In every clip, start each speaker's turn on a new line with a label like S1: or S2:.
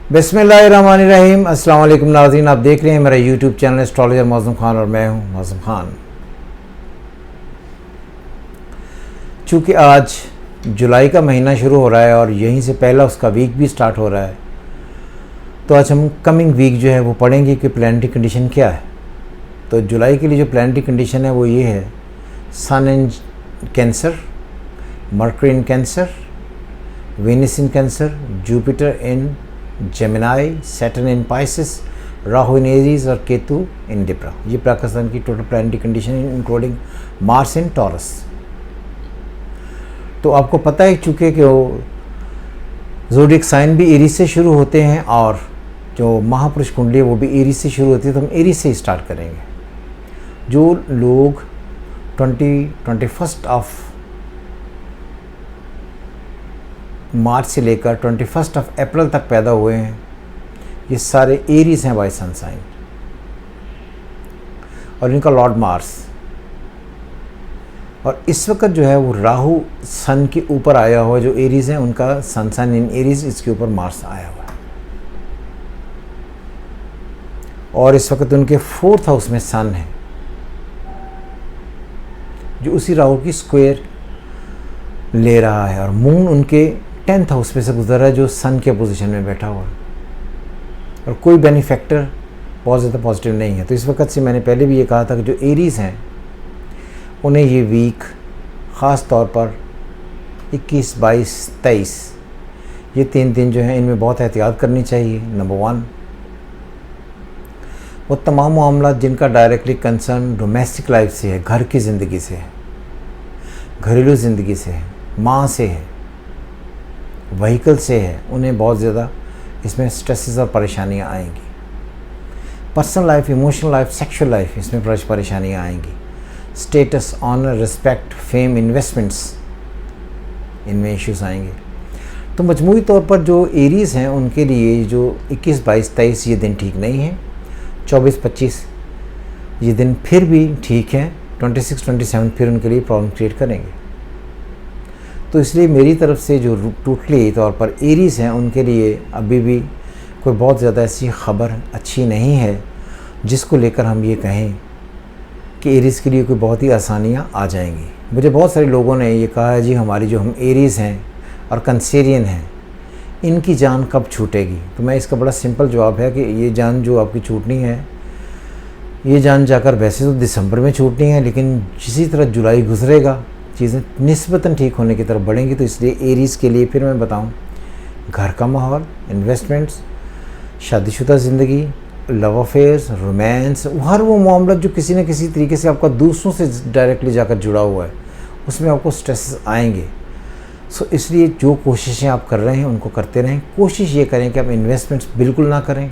S1: बिस्मिल्लाहिर्रहमानिर्रहीम। अस्सलाम वालेकुम नाज़रीन, आप देख रहे हैं मेरा YouTube channel astrologer Mauzam Khan और मैं हूं मौज़म खान। चूँकि आज जुलाई का महीना शुरू हो रहा है और यहीं से पहला उसका वीक भी स्टार्ट हो रहा है, तो आज हम कमिंग वीक जो है वो पढ़ेंगे कि प्लैनेटरी कंडीशन क्या है। तो जुलाई के लिए जो प्लैनेटरी कंडीशन है वो ये है: Sun in Cancer, Mercury in Cancer, Venus in Cancer, Jupiter in Gemini, Saturn in Pisces, Rahu in Aries और केतु इन लिब्रा। ये पाकिस्तान की टोटल प्लैनेटरी कंडीशन है, इंक्लूडिंग मार्स इन टॉरस। तो आपको पता है चूँकि कि वो ज़ोडिएक साइन भी एरीज से शुरू होते हैं और जो महापुरुष कुंडली है वो भी एरीज से शुरू होती है, तो हम एरीज से स्टार्ट करेंगे। जो लोग 21 ऑफ मार्च से लेकर 21 ऑफ अप्रैल तक पैदा हुए हैं, ये सारे एरीज हैं बाय सन साइन, और इनका लॉर्ड मार्स। और इस वक्त जो है वो राहु सन के ऊपर आया हुआ, जो एरीज हैं उनका सन साइन इन एरीज, इसके ऊपर मार्स आया हुआ है। और इस वक्त उनके 4th हाउस में सन है, जो उसी राहु की स्क्वायर ले रहा है, और मून उनके 10th हाउस में से गुजर रहा है, जो सन के पोजीशन में बैठा हुआ है, और कोई बेनिफैक्टर बहुत ज़्यादा पॉजिटिव नहीं है। तो इस वक्त से मैंने पहले भी ये कहा था कि जो एरीज हैं उन्हें ये वीक ख़ास तौर पर 21, 22, 23 ये 3 दिन जो हैं इनमें बहुत एहतियात करनी चाहिए। नंबर 1, वो तमाम मामला जिनका डायरेक्टली कंसर्न डोमेस्टिक लाइफ से है, घर की ज़िंदगी से है, घरेलू ज़िंदगी से है, माँ से है, व्हीकल से है, उन्हें बहुत ज़्यादा इसमें स्ट्रेसेस और परेशानियाँ आएंगी। Personal life, emotional life, sexual life, इसमें परेशानियाँ आएंगी। Status, honour, respect, fame, investments, इनमें इश्यूज आएंगे। तो मजमूई तौर पर जो एरीज हैं उनके लिए जो 21, 22, 23 ये दिन ठीक नहीं है। 24, 25 ये दिन फिर भी ठीक है। 26, 27 फिर उनके लिए प्रॉब्लम क्रिएट करेंगे। तो इसलिए मेरी तरफ से जो टोटली तौर पर एरीज हैं उनके लिए अभी भी कोई बहुत ज़्यादा ऐसी ख़बर अच्छी नहीं है जिसको लेकर हम ये कहें कि एरीज़ के लिए कोई बहुत ही आसानियाँ आ जाएंगी। मुझे बहुत सारे लोगों ने ये कहा है, जी हमारी जो हम एरीज़ हैं और कंसेरियन हैं इनकी जान कब छूटेगी। तो मैं इसका बड़ा सिंपल जवाब है कि ये जान जो आपकी छूटनी है, ये जान जाकर वैसे तो दिसंबर में छूटनी है, लेकिन जिसी तरह जुलाई गुजरेगा चीज़ें निस्बतन ठीक होने की तरफ बढ़ेंगी। तो इसलिए एरीज़ के लिए फिर मैं बताऊं, घर का माहौल, इन्वेस्टमेंट्स, शादीशुदा ज़िंदगी, लव अफेयर्स, रोमांस, हर वो मामला जो किसी न किसी तरीके से आपका दूसरों से डायरेक्टली जाकर जुड़ा हुआ है, उसमें आपको स्ट्रेस आएंगे। सो इसलिए जो कोशिशें आप कर रहे हैं उनको करते रहें। कोशिश ये करें कि आप इन्वेस्टमेंट्स बिल्कुल ना करें।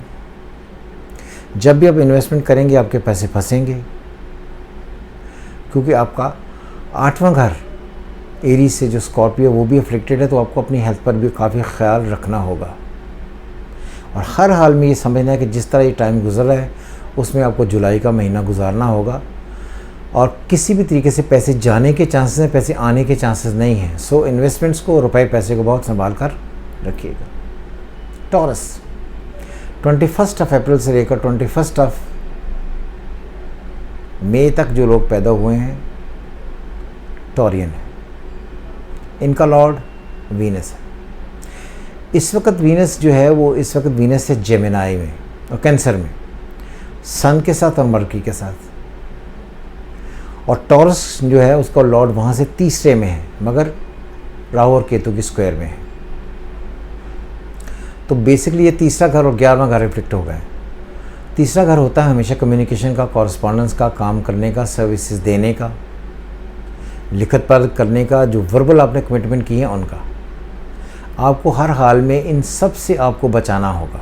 S1: जब भी आप इन्वेस्टमेंट करेंगे आपके पैसे फंसेंगे, क्योंकि आपका 8वां घर एरीज से जो स्कॉर्पियो वो भी अफ्लिक्टेड है, तो आपको अपनी हेल्थ पर भी काफ़ी ख्याल रखना होगा। और हर हाल में ये समझना है कि जिस तरह ये टाइम गुजर रहा है उसमें आपको जुलाई का महीना गुजारना होगा, और किसी भी तरीके से पैसे जाने के चांसेस हैं, पैसे आने के चांसेस नहीं हैं। सो इन्वेस्टमेंट्स को, रुपए पैसे को बहुत संभाल कर रखिएगा। टॉरस, 21 ऑफ अप्रैल से लेकर 21 ऑफ मई तक जो लोग पैदा हुए हैं टॉरियन है। इनका लॉर्ड वीनस है। इस वक्त वीनस जो है वो इस वक्त वीनस है जेमिनाई में और कैंसर में, सन के साथ और मरकरी के साथ। और टॉरस जो है उसका लॉर्ड वहाँ से 3रे में है, मगर राहु और केतु की स्क्वायर में है। तो बेसिकली ये 3रा घर और 11वां घर रिफ्लेक्ट हो गए। 3रा घर होता है हमेशा कम्युनिकेशन का, कॉरस्पॉन्डेंस का, काम करने का, सर्विसेज देने का, लिखत पर करने का, जो वर्बल आपने कमिटमेंट की है उनका। आपको हर हाल में इन सब से आपको बचाना होगा।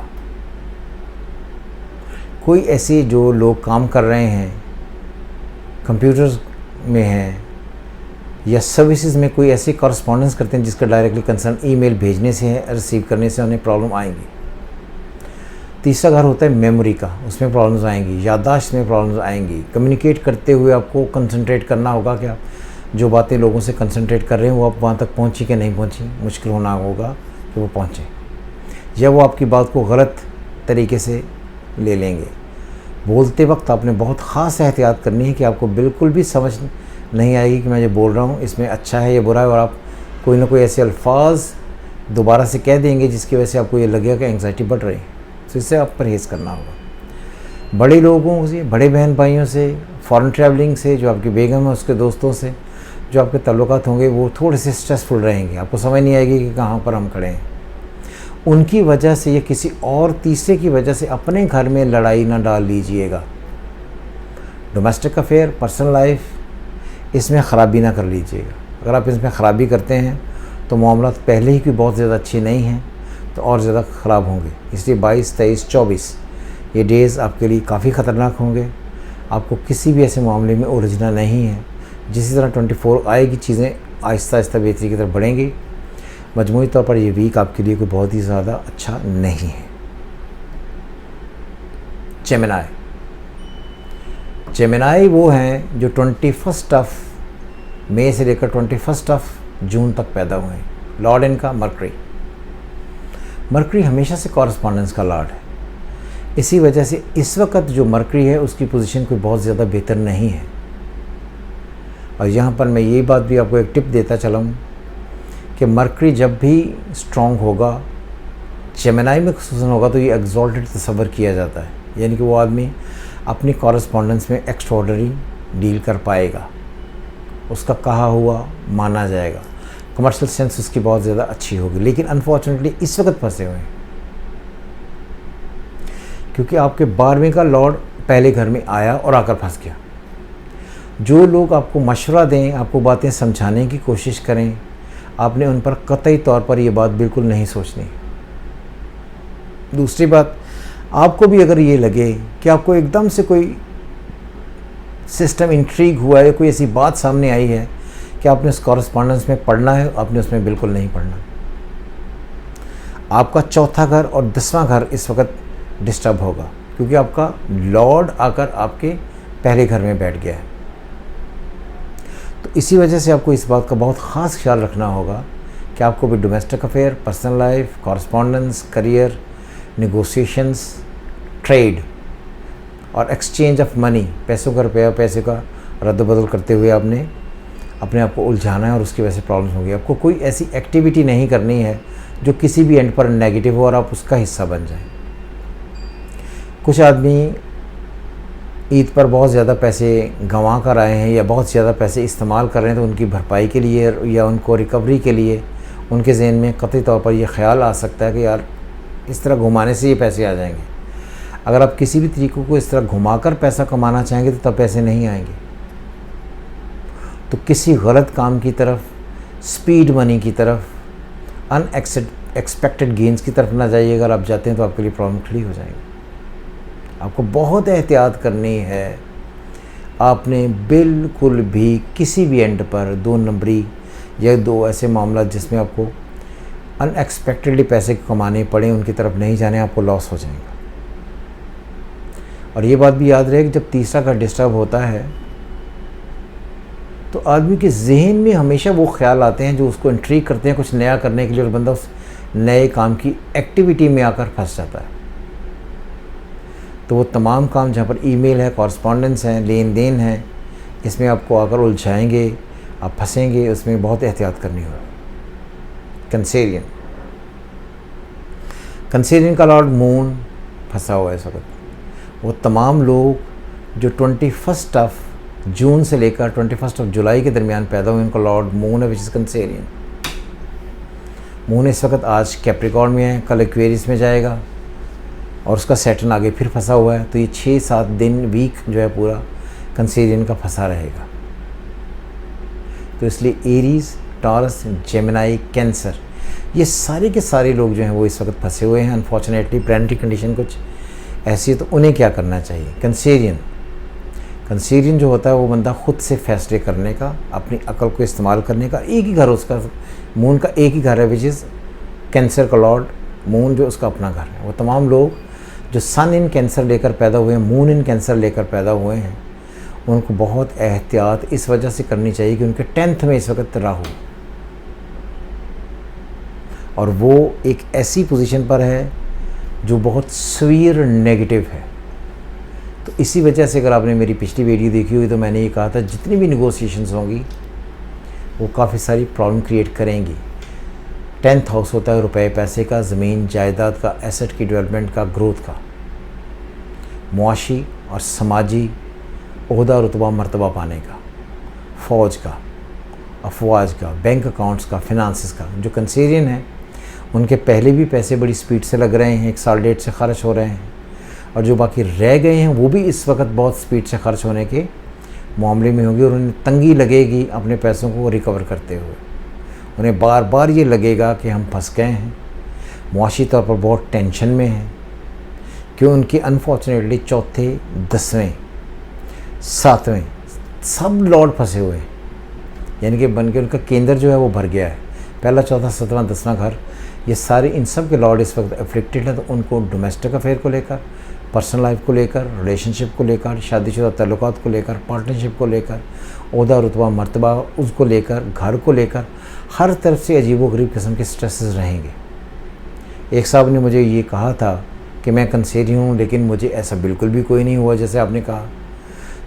S1: कोई ऐसे जो लोग काम कर रहे हैं, कंप्यूटर्स में हैं या सर्विसेज में कोई ऐसे कॉरस्पॉन्डेंस करते हैं जिसका डायरेक्टली कंसर्न ईमेल भेजने से है, रिसीव करने से उन्हें प्रॉब्लम आएंगी। 3रा घर होता है मेमोरी का, उसमें प्रॉब्लम्स आएंगी, याददाश्त में प्रॉब्लम्स आएंगी। कम्युनिकेट करते हुए आपको कंसंट्रेट करना होगा कि आप जो बातें लोगों से कंसंट्रेट कर रहे हैं वो आप वहाँ तक पहुँची कि नहीं पहुँची, मुश्किल होना होगा कि वो पहुँचे। या वो आपकी बात को गलत तरीके से ले लेंगे। बोलते वक्त आपने बहुत ख़ास एहतियात करनी है कि आपको बिल्कुल भी समझ नहीं आएगी कि मैं जो बोल रहा हूँ इसमें अच्छा है या बुरा है, और आप कोई ना कोई ऐसे अल्फाज दोबारा से कह देंगे जिसकी वजह से आपको ये लगेगा कि एंग्जाइटी बढ़ रही है। तो इससे आप परहेज़ करना होगा। बड़े लोगों से, बड़े बहन भाइयों से, फॉरेन ट्रैवलिंग से, जो आपकी बेगम है उसके दोस्तों से जो आपके ताल्लुकात होंगे वो थोड़े से स्ट्रेसफुल रहेंगे। आपको समझ नहीं आएगी कि कहाँ पर हम खड़े हैं। उनकी वजह से या किसी और तीसरे की वजह से अपने घर में लड़ाई ना डाल लीजिएगा। डोमेस्टिक अफेयर, पर्सनल लाइफ, इसमें ख़राबी ना कर लीजिएगा। अगर आप इसमें ख़राबी करते हैं तो मामला पहले ही कोई बहुत ज़्यादा अच्छी नहीं हैं तो और ज़्यादा ख़राब होंगे। इसलिए 22, 23, 24 ये डेज़ आपके लिए काफ़ी ख़तरनाक होंगे। आपको किसी भी ऐसे मामले में उलझना नहीं है। जिस तरह 24 आएगी चीज़ें आहिस्ता आहिस्ता बेहतरी की तरफ बढ़ेंगी। मजमूई तौर पर ये वीक आपके लिए कोई बहुत ही ज़्यादा अच्छा नहीं है। जेमिनाई वो हैं जो 21 मई से लेकर 21 जून तक पैदा हुए हैं। लॉर्ड इनका मरकरी हमेशा से कॉरस्पॉन्डेंस का लॉर्ड है। इसी वजह से इस वक्त जो मरकरी है उसकी पोजीशन कोई बहुत ज़्यादा बेहतर नहीं है। और यहाँ पर मैं ये बात भी आपको एक टिप देता चला हूँ कि मरकरी जब भी स्ट्रॉन्ग होगा, जेमिनाई में खुसूसन होगा, तो ये एग्जॉल्टेड तस्वर किया जाता है। यानी कि वो आदमी अपनी कॉरस्पॉन्डेंस में एक्स्ट्राऑर्डिनरी डील कर पाएगा, उसका कहा हुआ माना जाएगा, कमर्शियल सेंस उसकी बहुत ज़्यादा अच्छी होगी। लेकिन अनफॉर्चुनेटली इस वक्त फंसे हुए हैं क्योंकि आपके 12वें का लॉर्ड पहले घर में आया और आकर फंस गया। जो लोग आपको मशवरा दें, आपको बातें समझाने की कोशिश करें, आपने उन पर कतई तौर पर ये बात बिल्कुल नहीं सोचनी। दूसरी बात, आपको भी अगर ये लगे कि आपको एकदम से कोई सिस्टम इंट्रीग हुआ है, कोई ऐसी बात सामने आई है कि आपने उस कॉरस्पॉन्डेंस में पढ़ना है, आपने उसमें बिल्कुल नहीं पढ़ना। आपका चौथा घर और 10वां घर इस वक्त डिस्टर्ब होगा क्योंकि आपका लॉर्ड आकर आपके पहले घर में बैठ गया है। तो इसी वजह से आपको इस बात का बहुत ख़ास ख्याल रखना होगा कि आपको भी domestic affair, personal life, correspondence, career, negotiations, trade और एक्सचेंज ऑफ मनी, पैसों का रुपया पैसे का रद्द बदल करते हुए आपने अपने आप को उलझाना है और उसकी वजह से प्रॉब्लम होगी। आपको कोई ऐसी एक्टिविटी नहीं करनी है जो किसी भी एंड पर नेगेटिव हो और आप उसका हिस्सा बन जाएं। कुछ आदमी ईद पर बहुत ज़्यादा पैसे गंवा कर आए हैं या बहुत ज़्यादा पैसे इस्तेमाल कर रहे हैं, तो उनकी भरपाई के लिए या उनको रिकवरी के लिए उनके जहन में कतई तौर पर यह ख्याल आ सकता है कि यार इस तरह घुमाने से ये पैसे आ जाएंगे। अगर आप किसी भी तरीक़ों को इस तरह घुमाकर पैसा कमाना चाहेंगे तो तब पैसे नहीं आएंगे। तो किसी गलत काम की तरफ, स्पीड मनी की तरफ, अनएक्सपेक्टेड गेंस की तरफ ना जाइए। अगर आप जाते हैं तो आपके लिए प्रॉब्लम खड़ी हो जाएगी। आपको बहुत एहतियात करनी है। आपने बिल्कुल भी किसी भी एंड पर 2 नंबरी या 2 ऐसे मामला जिसमें आपको अनएक्सपेक्टेडली पैसे कमाने पड़े उनकी तरफ नहीं जाने, आपको लॉस हो जाएगा। और ये बात भी याद रहे कि जब तीसरा घर डिस्टर्ब होता है तो आदमी के जहन में हमेशा वो ख्याल आते हैं जो उसको इंट्रीग करते हैं कुछ नया करने के लिए, और बंदा उस नए काम की एक्टिविटी में आकर फंस जाता है। तो वो तमाम काम जहाँ पर ईमेल है, कॉरस्पॉन्डेंस है, लेन देन है, इसमें आपको आकर उलझाएंगे, आप फंसेंगे, उसमें बहुत एहतियात करनी होगी। कंसेरियन का लॉर्ड मून फंसा हुआ है इस वक्त। वो तमाम लोग जो 21 जून से लेकर 21 जुलाई के दरमियान पैदा हुए, उनका लॉर्ड मून है विच इज़ कंसेरियन। मून इस वक्त आज कैप्रिकॉर्न में है, कल एक्वेरियस में जाएगा और उसका सैटर्न आगे फिर फंसा हुआ है। तो ये 6-7 दिन वीक जो है पूरा कंसेरियन का फंसा रहेगा। तो इसलिए एरीज, टॉरस, जेमिनाई, कैंसर, ये सारे के सारे लोग जो हैं वो इस वक्त फंसे हुए हैं। अनफॉर्चुनेटली प्लानिटरी कंडीशन कुछ ऐसी है, तो उन्हें क्या करना चाहिए। कंसेरियन जो होता है वो बंदा खुद से फैसले करने का, अपनी अकल को इस्तेमाल करने का, एक ही घर उसका, मून का एक ही घर है विच इज़ कैंसर का लॉर्ड मून, जो उसका अपना घर है। वो तमाम लोग जो सन इन कैंसर लेकर पैदा हुए हैं, मून इन कैंसर लेकर पैदा हुए हैं, उनको बहुत एहतियात इस वजह से करनी चाहिए कि उनके 10th में इस वक्त राहु, और वो एक ऐसी पोजीशन पर है जो बहुत सीवियर नेगेटिव है। तो इसी वजह से अगर आपने मेरी पिछली वीडियो देखी हुई तो मैंने ये कहा था जितनी भी निगोशिएशंस होंगी वो काफ़ी सारी प्रॉब्लम क्रिएट करेंगी। 10th हाउस होता है रुपए पैसे का, ज़मीन जायदाद का, एसेट की डेवलपमेंट का, ग्रोथ का, मुआशी और समाजी ओहदा रुतबा मर्तबा पाने का, फ़ौज का, अफवाज का, बैंक अकाउंट्स का, फिनांसिस का। जो कंसेरियन है उनके पहले भी पैसे बड़ी स्पीड से लग रहे हैं, 1 साल 1.5 से खर्च हो रहे हैं, और जो बाकी रह गए हैं वो भी इस वक्त बहुत स्पीड से खर्च होने के मामले में होंगे और उन्हें तंगी लगेगी अपने पैसों को रिकवर करते हुए। उन्हें बार बार ये लगेगा कि हम फंस गए हैं, मुआशी तौर पर बहुत टेंशन में हैं, क्यों उनकी अनफॉर्चुनेटली चौथे, 10वें, 7वें सब लॉर्ड फंसे हुए हैं, यानी कि बन के उनका केंद्र जो है वो भर गया है। पहला, चौथा, 7वां, 10वां घर, ये सारे इन सब के लॉर्ड इस वक्त अफ्लिक्टेड हैं। तो उनको डोमेस्टिक अफेयर को लेकर, पर्सनल लाइफ को लेकर, रिलेशनशिप को लेकर, शादीशुदा ताल्लुकात को लेकर, पार्टनरशिप को लेकर, ओहदा रुतबा मर्तबा उसको लेकर, घर को लेकर, हर तरफ से अजीबोगरीब किस्म के स्ट्रेसेस रहेंगे। एक साहब ने मुझे ये कहा था कि मैं कंसेरी हूँ लेकिन मुझे ऐसा बिल्कुल भी कोई नहीं हुआ जैसे आपने कहा।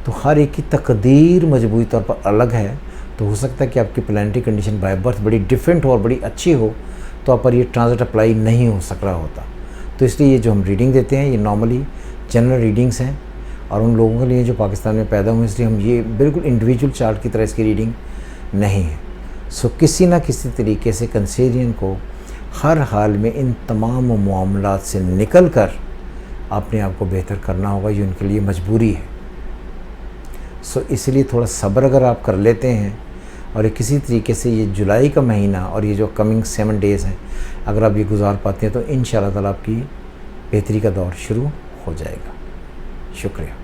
S1: तो हर एक की तकदीर मजबूरी तौर पर अलग है। तो हो सकता है कि आपकी प्लानिटरी कंडीशन बाय बर्थ बड़ी डिफरेंट हो और बड़ी अच्छी हो, तो आप पर ये ट्रांजिट अप्लाई नहीं हो सक रहा होता। तो इसलिए ये जो हम रीडिंग देते हैं ये नॉर्मली जनरल रीडिंग्स हैं और उन लोगों के लिए जो पाकिस्तान में पैदा हुए, इसलिए हम ये बिल्कुल इंडिविजुअल चार्ट की तरह इसकी रीडिंग नहीं है। सो किसी ना किसी तरीके से कंसेरियन को हर हाल में इन तमाम मामलात से निकल कर अपने आप को बेहतर करना होगा, ये उनके लिए मजबूरी है। सो इसलिए थोड़ा सब्र अगर आप कर लेते हैं और ये किसी तरीके से ये जुलाई का महीना और ये जो कमिंग 7 डेज़ हैं अगर आप ये गुजार पाते हैं तो इंशाअल्लाह ताला आपकी बेहतरी का दौर शुरू हो जाएगा। शुक्रिया।